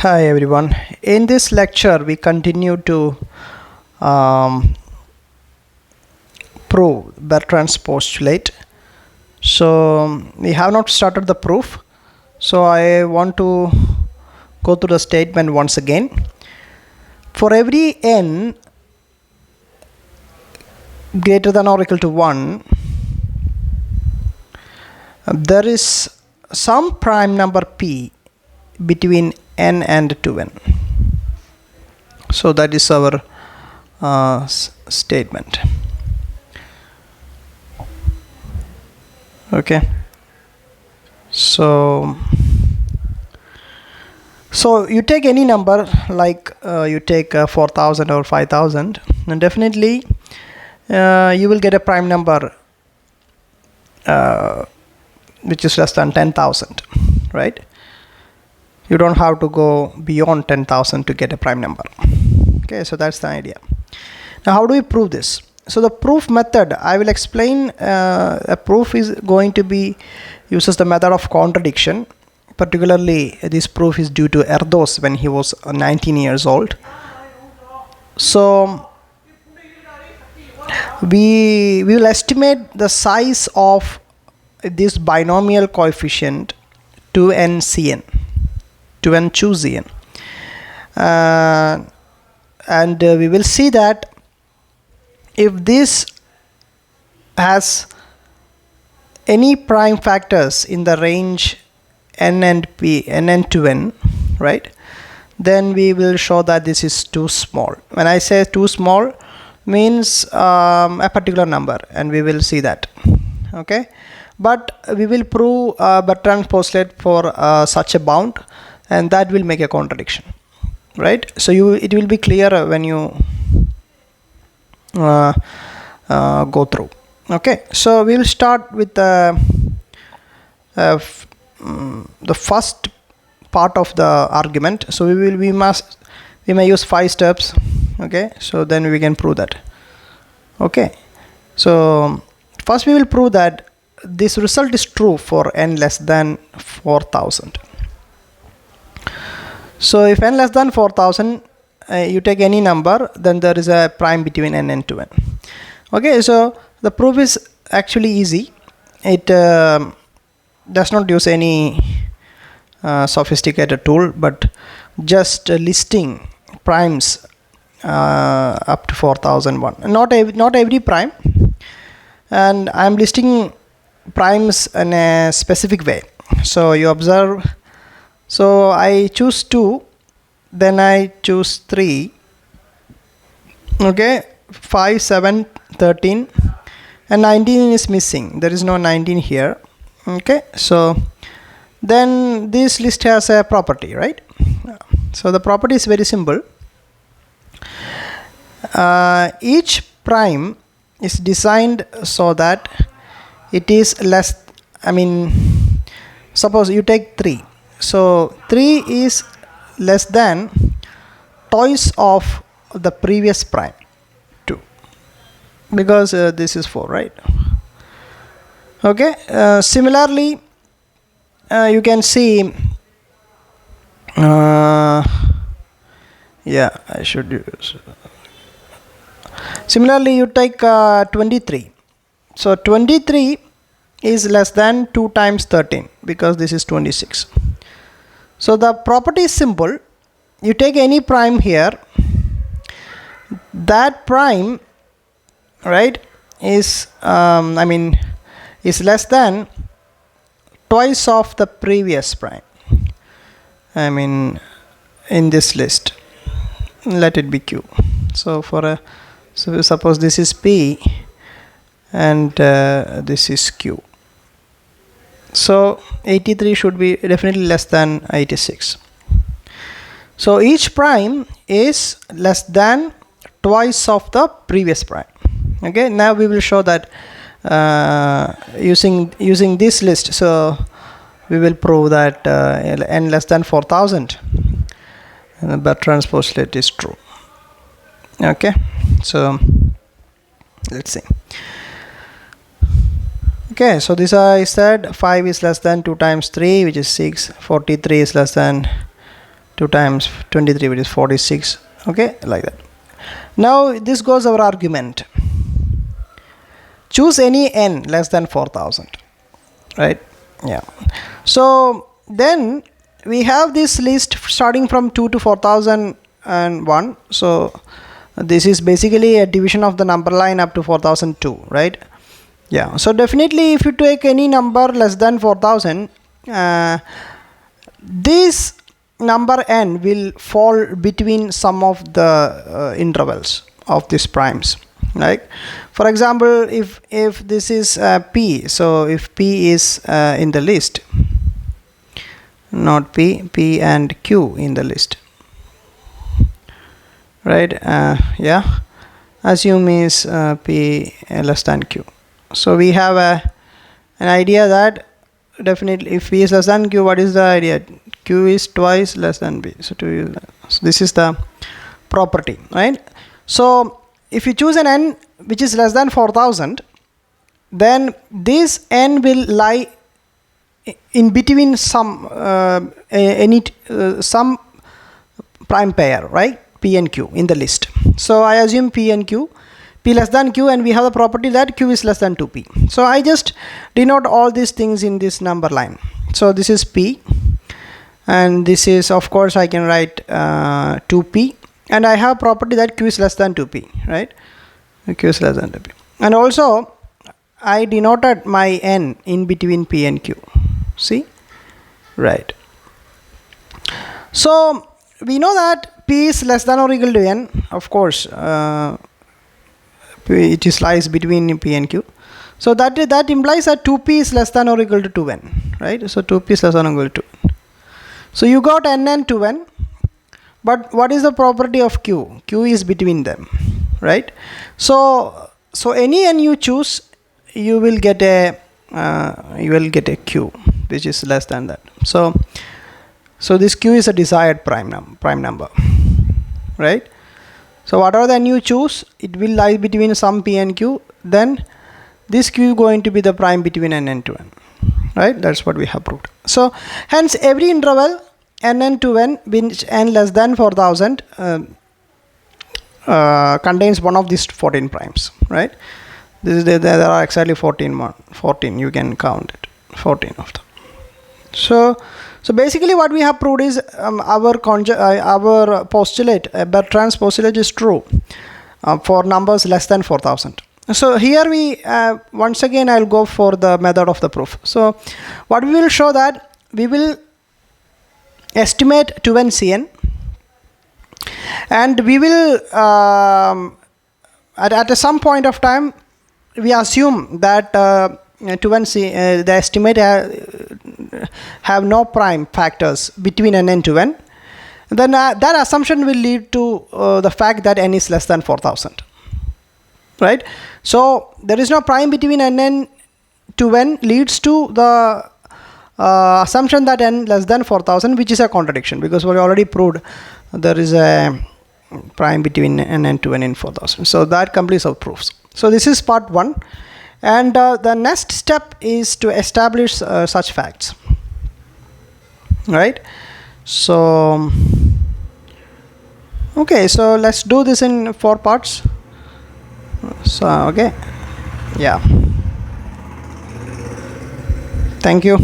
Hi everyone. In this lecture, we continue to um, prove Bertrand's postulate. So we have not started the proof. So I want to go to the statement once again. For every n greater than or equal to 1, there is some prime number p between n and 2n. So that is our statement. Okay. So you take any number, like you take 4,000 or 5,000, and definitely you will get a prime number which is less than 10,000, right? You don't have to go beyond 10,000 to get a prime number. Okay, so that's the idea. Now, how do we prove this? So the proof method, I will explain. A proof is going to be uses the method of contradiction. Particularly, this proof is due to Erdos when he was 19 years old. So we will estimate the size of this binomial coefficient 2n cn. 2n choose n, and we will see that if this has any prime factors in the range n and p, n and 2n, right, then we will show that this is too small. When I say too small, means a particular number, and we will see that. Okay, but we will prove Bertrand's postulate for such a bound, and that will make a contradiction, right? So it will be clearer when you go through. Okay, so we will start with the first part of the argument. So we may use 5 steps. Okay, so then we can prove that. Okay, so first we will prove that this result is true for n less than 4,000. So if n less than 4,000, you take any number, then there is a prime between n and 2n. Okay, so the proof is actually easy. It does not use any sophisticated tool, but just listing primes up to 4001. Not every prime, and I am listing primes in a specific way. So you observe. So I choose 2, then I choose 3, okay, 5, 7, 13, and 19 is missing. There is no 19 here. Okay, so then this list has a property, right? So the property is very simple. Each prime is designed so that it is less, suppose you take 3. So 3 is less than twice of the previous prime 2, because this is 4, right? Okay, similarly you can see I should use similarly you take 23. So 23 is less than 2 times 13, because this is 26. So the property is simple. You take any prime here, that prime, right, is is less than twice of the previous prime. In this list, let it be q. So so suppose this is p and this is q. So 83 should be definitely less than 86. So each prime is less than twice of the previous prime. Okay, now we will show that using this list. So we will prove that n less than 4,000, Bertrand's postulate is true. Okay, so let's see. Okay, so this I said 5 is less than 2 times 3, which is 6. 43 is less than 2 times 23, which is 46. Okay, like that. Now this goes our argument. Choose any n less than 4000, right? Yeah. So then we have this list starting from 2 to 4001. So this is basically a division of the number line up to 4002, right? Yeah. So definitely if you take any number less than 4000, this number n will fall between some of the intervals of these primes, right? For example, if this is p, so if p is in the list, not p and q in the list, right? Yeah, assume is p less than q. So we have an idea that definitely if p is less than q, what is the idea? Q is twice less than p. So this is the property, right? So if you choose an n which is less than 4000, then this n will lie in between some some prime pair, right? P and q in the list. So I assume p and q, p less than q, and we have the property that q is less than 2p. So I just denote all these things in this number line. So this is p, and this is, of course, I can write 2p, and I have property that q is less than 2p, right? Q is less than 2p. And also I denoted my n in between p and q. See, right? So we know that p is less than or equal to n. Of course, it is lies between p and q. So that implies that 2p is less than or equal to 2n, right? So 2p is less than or equal to 2n. So you got n and 2n, but what is the property of q? Q is between them, right? So any n you choose, you will get a q which is less than that. So this q is a desired prime number, right? So whatever the n you choose, it will lie between some p and q. Then this q is going to be the prime between n and 2n, right? That's what we have proved. So hence every interval n and 2n which n less than 4000 contains one of these 14 primes, right? There are exactly 14 you can count it, 14 of them. So basically what we have proved is our postulate, Bertrand's postulate, is true for numbers less than 4000. So here we once again I'll go for the method of the proof. So what we will show that we will estimate 2n Cn, and we will at some point of time we assume that 2n the estimate have no prime factors between n and 2n. Then that assumption will lead to the fact that n is less than 4000, right? So there is no prime between n and 2n leads to the assumption that n less than 4000, which is a contradiction because we already proved there is a prime between n and 2n in 4000. So that completes our proofs. So this is part 1, and the next step is to establish such facts, right? So okay, so let's do this in 4 parts. So okay, yeah, thank you.